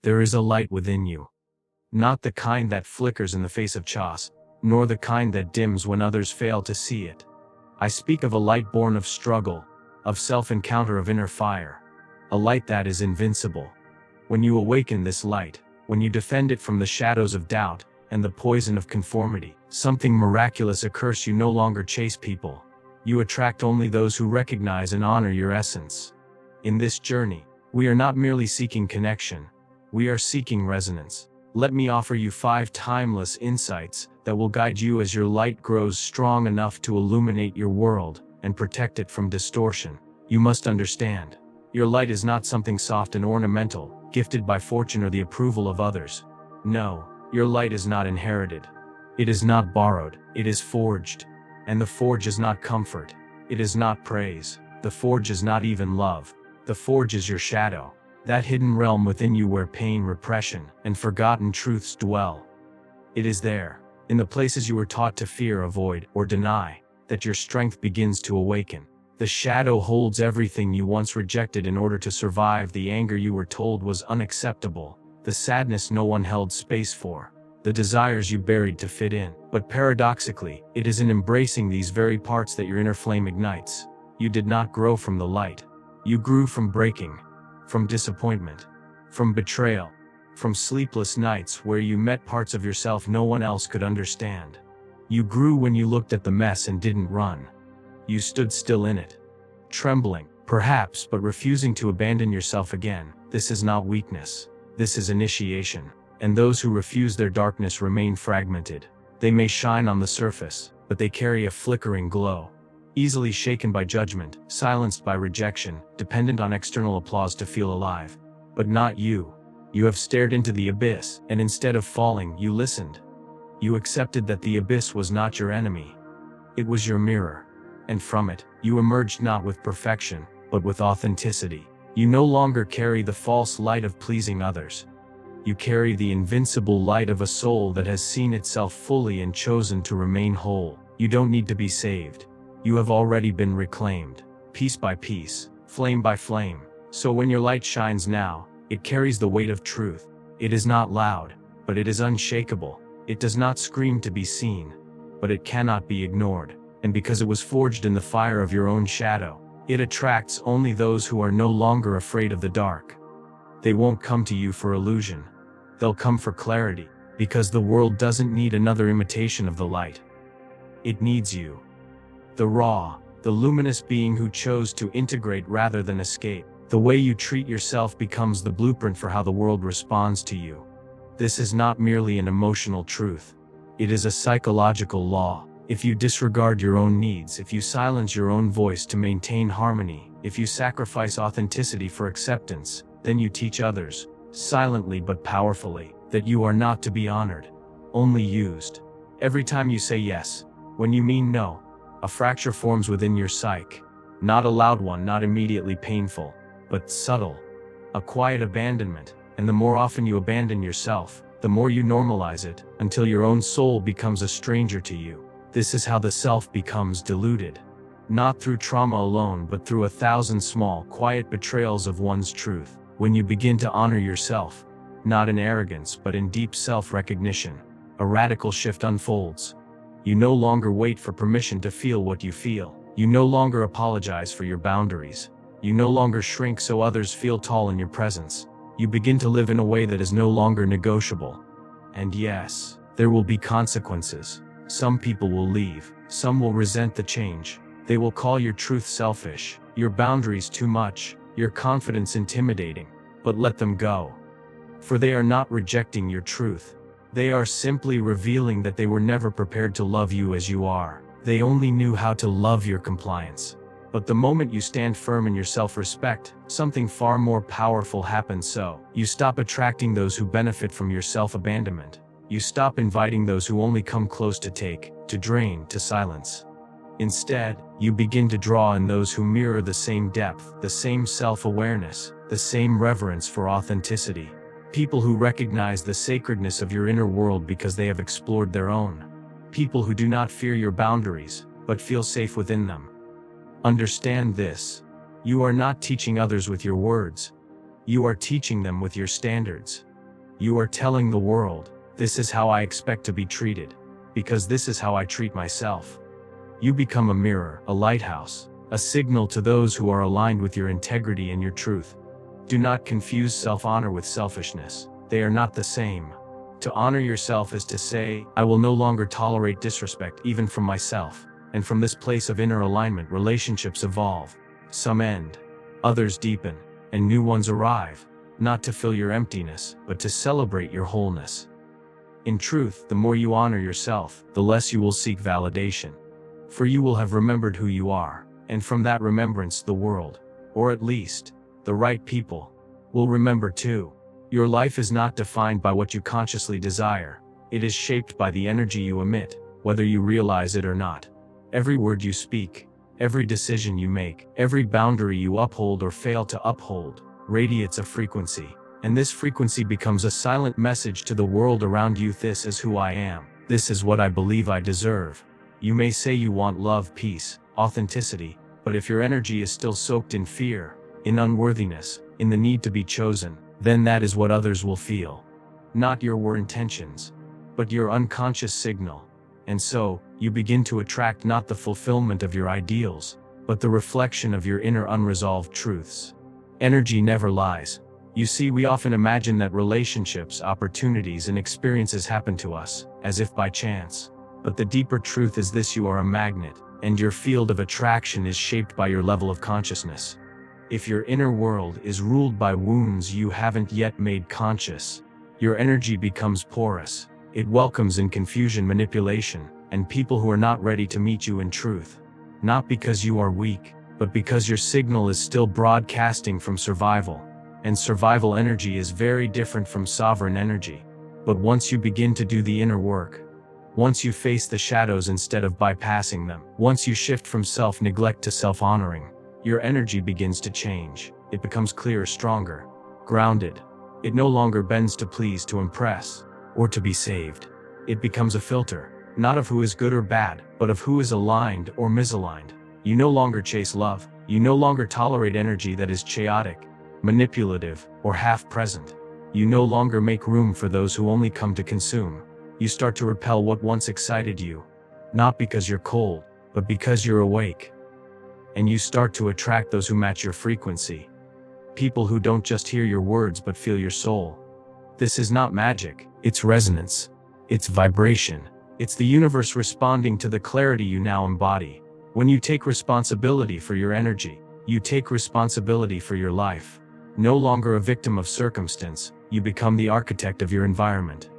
There is a light within you. Not the kind that flickers in the face of chaos, nor the kind that dims when others fail to see it. I speak of a light born of struggle, of self-encounter, of inner fire. A light that is invincible. When you awaken this light, when you defend it from the shadows of doubt and the poison of conformity, something miraculous occurs. You no longer chase people. You attract only those who recognize and honor your essence. In this journey, we are not merely seeking connection, we are seeking resonance. Let me offer you 5 timeless insights that will guide you as your light grows strong enough to illuminate your world and protect it from distortion. You must understand, your light is not something soft and ornamental, gifted by fortune or the approval of others. No, your light is not inherited. It is not borrowed, it is forged. And the forge is not comfort. It is not praise. The forge is not even love. The forge is your shadow. That hidden realm within you where pain, repression, and forgotten truths dwell. It is there, in the places you were taught to fear, avoid, or deny, that your strength begins to awaken. The shadow holds everything you once rejected in order to survive, the anger you were told was unacceptable, the sadness no one held space for, the desires you buried to fit in. But paradoxically, it is in embracing these very parts that your inner flame ignites. You did not grow from the light. You grew from breaking, from disappointment, from betrayal, from sleepless nights where you met parts of yourself no one else could understand. You grew when you looked at the mess and didn't run. You stood still in it, trembling, perhaps, but refusing to abandon yourself again. This is not weakness. This is initiation. And those who refuse their darkness remain fragmented. They may shine on the surface, but they carry a flickering glow. Easily shaken by judgment, silenced by rejection, dependent on external applause to feel alive. But not you. You have stared into the abyss, and instead of falling, you listened. You accepted that the abyss was not your enemy. It was your mirror. And from it, you emerged not with perfection, but with authenticity. You no longer carry the false light of pleasing others. You carry the invincible light of a soul that has seen itself fully and chosen to remain whole. You don't need to be saved. You have already been reclaimed, piece by piece, flame by flame. So when your light shines now, it carries the weight of truth. It is not loud, but it is unshakable. It does not scream to be seen, but it cannot be ignored. And because it was forged in the fire of your own shadow, it attracts only those who are no longer afraid of the dark. They won't come to you for illusion. They'll come for clarity, because the world doesn't need another imitation of the light. It needs you. The raw, the luminous being who chose to integrate rather than escape. The way you treat yourself becomes the blueprint for how the world responds to you. This is not merely an emotional truth. It is a psychological law. If you disregard your own needs, if you silence your own voice to maintain harmony, if you sacrifice authenticity for acceptance, then you teach others, silently but powerfully, that you are not to be honored, only used. Every time you say yes, when you mean no, a fracture forms within your psyche. Not a loud one, not immediately painful, but subtle. A quiet abandonment. And the more often you abandon yourself, the more you normalize it, until your own soul becomes a stranger to you. This is how the self becomes diluted. Not through trauma alone, but through 1,000 small, quiet betrayals of one's truth. When you begin to honor yourself, not in arrogance but in deep self-recognition, a radical shift unfolds. You no longer wait for permission to feel what you feel. You no longer apologize for your boundaries. You no longer shrink so others feel tall in your presence. You begin to live in a way that is no longer negotiable. And yes, there will be consequences. Some people will leave. Some will resent the change. They will call your truth selfish, your boundaries too much, your confidence intimidating. But let them go. For they are not rejecting your truth. They are simply revealing that they were never prepared to love you as you are. They only knew how to love your compliance. But the moment you stand firm in your self-respect, something far more powerful happens. So, you stop attracting those who benefit from your self-abandonment. You stop inviting those who only come close to take, to drain, to silence. Instead, you begin to draw in those who mirror the same depth, the same self-awareness, the same reverence for authenticity. People who recognize the sacredness of your inner world because they have explored their own. People who do not fear your boundaries, but feel safe within them. Understand this. You are not teaching others with your words. You are teaching them with your standards. You are telling the world, this is how I expect to be treated, because this is how I treat myself. You become a mirror, a lighthouse, a signal to those who are aligned with your integrity and your truth. Do not confuse self-honor with selfishness. They are not the same. To honor yourself is to say, I will no longer tolerate disrespect even from myself. And from this place of inner alignment, relationships evolve. Some end, others deepen, and new ones arrive, not to fill your emptiness, but to celebrate your wholeness. In truth, the more you honor yourself, the less you will seek validation. For you will have remembered who you are, and from that remembrance the world, or at least, the right people, will remember too. Your life is not defined by what you consciously desire. It is shaped by the energy you emit, whether you realize it or not. Every word you speak, every decision you make, every boundary you uphold or fail to uphold, radiates a frequency. And this frequency becomes a silent message to the world around you. This is who I am. This is what I believe I deserve. You may say you want love, peace, authenticity, but if your energy is still soaked in fear, in unworthiness, in the need to be chosen, then that is what others will feel. Not your intentions, but your unconscious signal. And so, you begin to attract not the fulfillment of your ideals, but the reflection of your inner unresolved truths. Energy never lies. You see, we often imagine that relationships, opportunities, and experiences happen to us, as if by chance. But the deeper truth is this: you are a magnet, and your field of attraction is shaped by your level of consciousness. If your inner world is ruled by wounds you haven't yet made conscious, your energy becomes porous. It welcomes in confusion, manipulation, and people who are not ready to meet you in truth. Not because you are weak, but because your signal is still broadcasting from survival. And survival energy is very different from sovereign energy. But once you begin to do the inner work, once you face the shadows instead of bypassing them, once you shift from self-neglect to self-honoring, your energy begins to change. It becomes clearer, stronger, grounded. It no longer bends to please, to impress, or to be saved. It becomes a filter, not of who is good or bad, but of who is aligned or misaligned. You no longer chase love. You no longer tolerate energy that is chaotic, manipulative, or half-present. You no longer make room for those who only come to consume. You start to repel what once excited you, not because you're cold, but because you're awake. And you start to attract those who match your frequency. People who don't just hear your words but feel your soul. This is not magic, it's resonance. It's vibration. It's the universe responding to the clarity you now embody. When you take responsibility for your energy, you take responsibility for your life. No longer a victim of circumstance, you become the architect of your environment.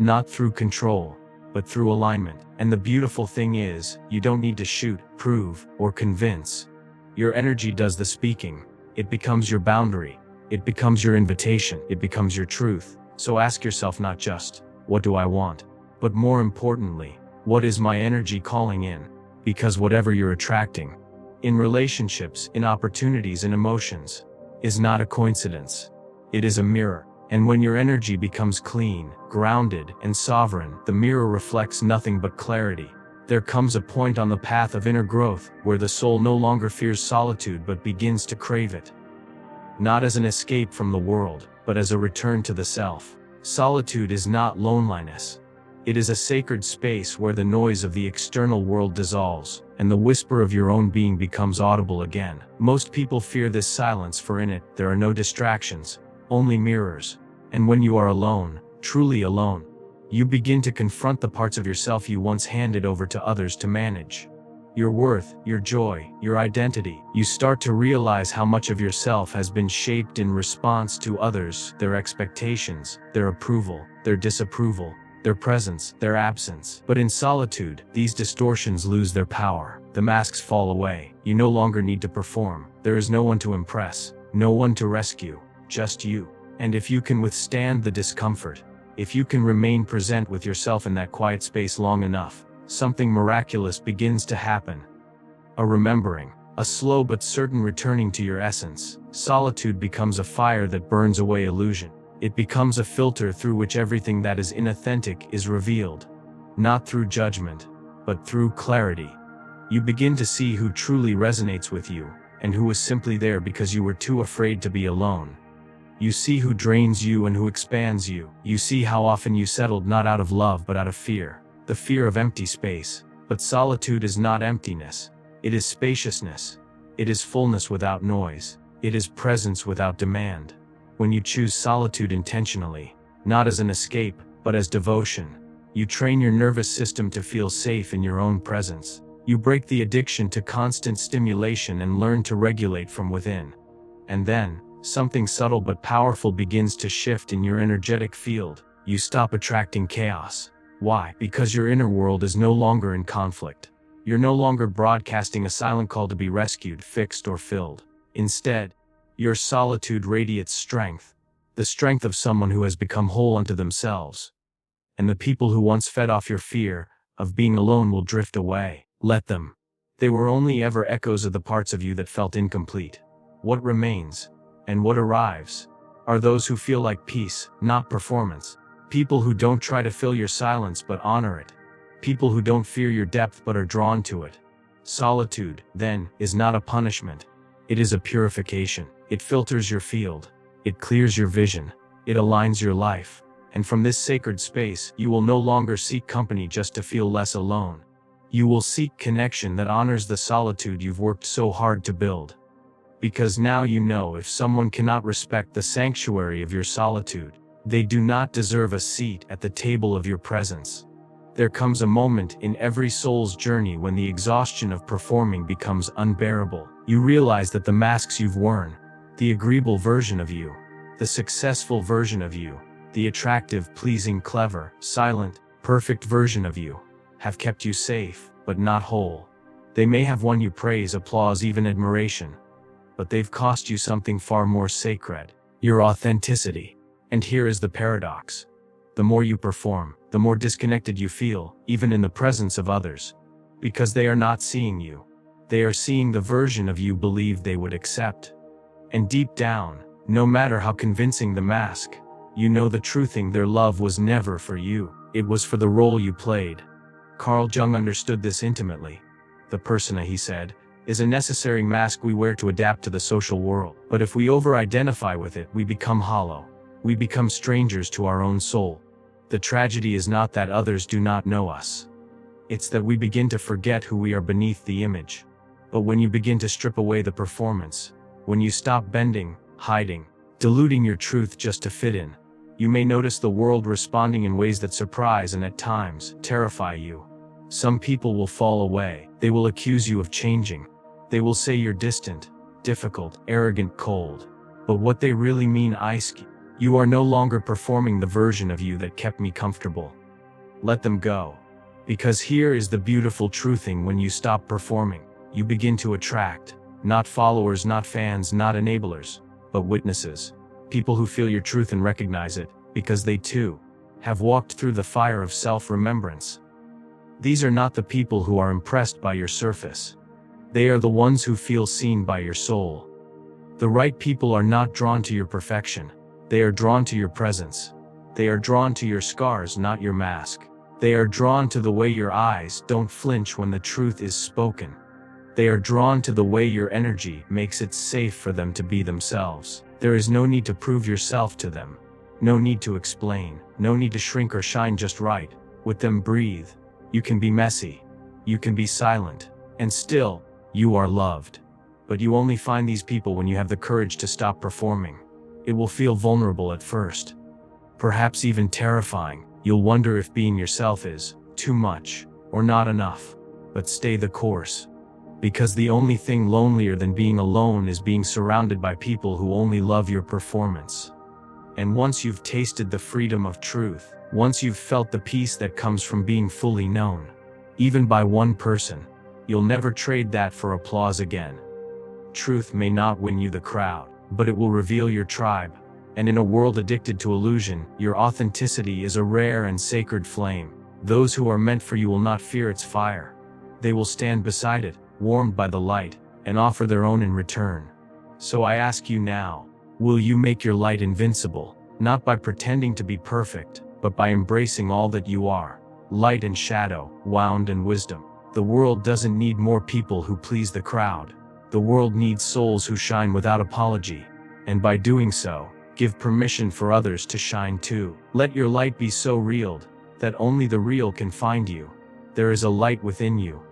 Not through control, but through alignment. And the beautiful thing is, you don't need to shoot, prove, or convince. Your energy does the speaking. It becomes your boundary. It becomes your invitation. It becomes your truth. So ask yourself not just, what do I want? But more importantly, what is my energy calling in? Because whatever you're attracting, in relationships, in opportunities, in emotions, is not a coincidence. It is a mirror. And when your energy becomes clean, grounded, and sovereign, the mirror reflects nothing but clarity. There comes a point on the path of inner growth where the soul no longer fears solitude but begins to crave it. Not as an escape from the world, but as a return to the self. Solitude is not loneliness. It is a sacred space where the noise of the external world dissolves, and the whisper of your own being becomes audible again. Most people fear this silence, for in it, there are no distractions, only mirrors. And when you are alone, truly alone, you begin to confront the parts of yourself you once handed over to others to manage. Your worth, your joy, your identity. You start to realize how much of yourself has been shaped in response to others, their expectations, their approval, their disapproval, their presence, their absence. But in solitude, these distortions lose their power. The masks fall away. You no longer need to perform. There is no one to impress, no one to rescue, just you. And if you can withstand the discomfort, if you can remain present with yourself in that quiet space long enough, something miraculous begins to happen. A remembering, a slow but certain returning to your essence. Solitude becomes a fire that burns away illusion. It becomes a filter through which everything that is inauthentic is revealed. Not through judgment, but through clarity. You begin to see who truly resonates with you, and who was simply there because you were too afraid to be alone. You see who drains you and who expands you. You see how often you settled not out of love but out of fear. The fear of empty space. But solitude is not emptiness. It is spaciousness. It is fullness without noise. It is presence without demand. When you choose solitude intentionally, not as an escape, but as devotion, you train your nervous system to feel safe in your own presence. You break the addiction to constant stimulation and learn to regulate from within. And then, something subtle but powerful begins to shift in your energetic field. You stop attracting chaos. Why? Because your inner world is no longer in conflict. You're no longer broadcasting a silent call to be rescued, fixed, or filled. Instead, your solitude radiates strength. The strength of someone who has become whole unto themselves. And the people who once fed off your fear of being alone will drift away. Let them. They were only ever echoes of the parts of you that felt incomplete. What remains, and what arrives, are those who feel like peace, not performance. People who don't try to fill your silence but honor it. People who don't fear your depth but are drawn to it. Solitude, then, is not a punishment. It is a purification. It filters your field. It clears your vision. It aligns your life. And from this sacred space, you will no longer seek company just to feel less alone. You will seek connection that honors the solitude you've worked so hard to build. Because now you know if someone cannot respect the sanctuary of your solitude, they do not deserve a seat at the table of your presence. There comes a moment in every soul's journey when the exhaustion of performing becomes unbearable. You realize that the masks you've worn, the agreeable version of you, the successful version of you, the attractive, pleasing, clever, silent, perfect version of you, have kept you safe, but not whole. They may have won you praise, applause, even admiration, but they've cost you something far more sacred: your authenticity. And here is the paradox. The more you perform, the more disconnected you feel, even in the presence of others. Because they are not seeing you. They are seeing the version of you believed they would accept. And deep down, no matter how convincing the mask, you know the true thing: their love was never for you. It was for the role you played. Carl Jung understood this intimately. The persona, he said, is a necessary mask we wear to adapt to the social world. But if we over-identify with it, we become hollow. We become strangers to our own soul. The tragedy is not that others do not know us. It's that we begin to forget who we are beneath the image. But when you begin to strip away the performance, when you stop bending, hiding, diluting your truth just to fit in, you may notice the world responding in ways that surprise and at times terrify you. Some people will fall away. They will accuse you of changing. They will say you're distant, difficult, arrogant, cold. But what they really mean is, you are no longer performing the version of you that kept me comfortable. Let them go. Because here is the beautiful true thing: when you stop performing, you begin to attract, not followers, not fans, not enablers, but witnesses. People who feel your truth and recognize it, because they too have walked through the fire of self-remembrance. These are not the people who are impressed by your surface. They are the ones who feel seen by your soul. The right people are not drawn to your perfection. They are drawn to your presence. They are drawn to your scars, not your mask. They are drawn to the way your eyes don't flinch when the truth is spoken. They are drawn to the way your energy makes it safe for them to be themselves. There is no need to prove yourself to them. No need to explain. No need to shrink or shine, just right. With them, breathe. You can be messy. You can be silent. And still, you are loved. But you only find these people when you have the courage to stop performing. It will feel vulnerable at first. Perhaps even terrifying. You'll wonder if being yourself is too much or not enough. But stay the course. Because the only thing lonelier than being alone is being surrounded by people who only love your performance. And once you've tasted the freedom of truth, once you've felt the peace that comes from being fully known, even by one person, you'll never trade that for applause again. Truth may not win you the crowd, but it will reveal your tribe. And in a world addicted to illusion, your authenticity is a rare and sacred flame. Those who are meant for you will not fear its fire. They will stand beside it, warmed by the light, and offer their own in return. So I ask you now, will you make your light invincible, not by pretending to be perfect, but by embracing all that you are, light and shadow, wound and wisdom? The world doesn't need more people who please the crowd. The world needs souls who shine without apology. And by doing so, Give permission for others to shine too. Let your light be so real that only the real can find you. There is a light within you.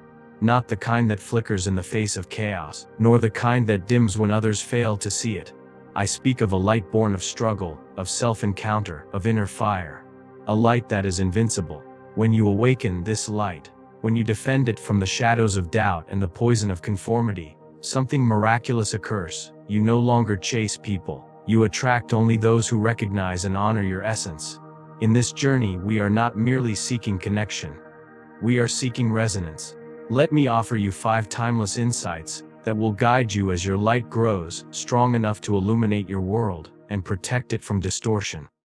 Not the kind that flickers in the face of chaos, nor the kind that dims when others fail to see it. I speak of a light born of struggle, of self-encounter, of inner fire. A light that is invincible. When you awaken this light, when you defend it from the shadows of doubt and the poison of conformity, something miraculous occurs. You no longer chase people. You attract only those who recognize and honor your essence. In this journey, we are not merely seeking connection. We are seeking resonance. Let me offer you 5 timeless insights that will guide you as your light grows, strong enough to illuminate your world and protect it from distortion.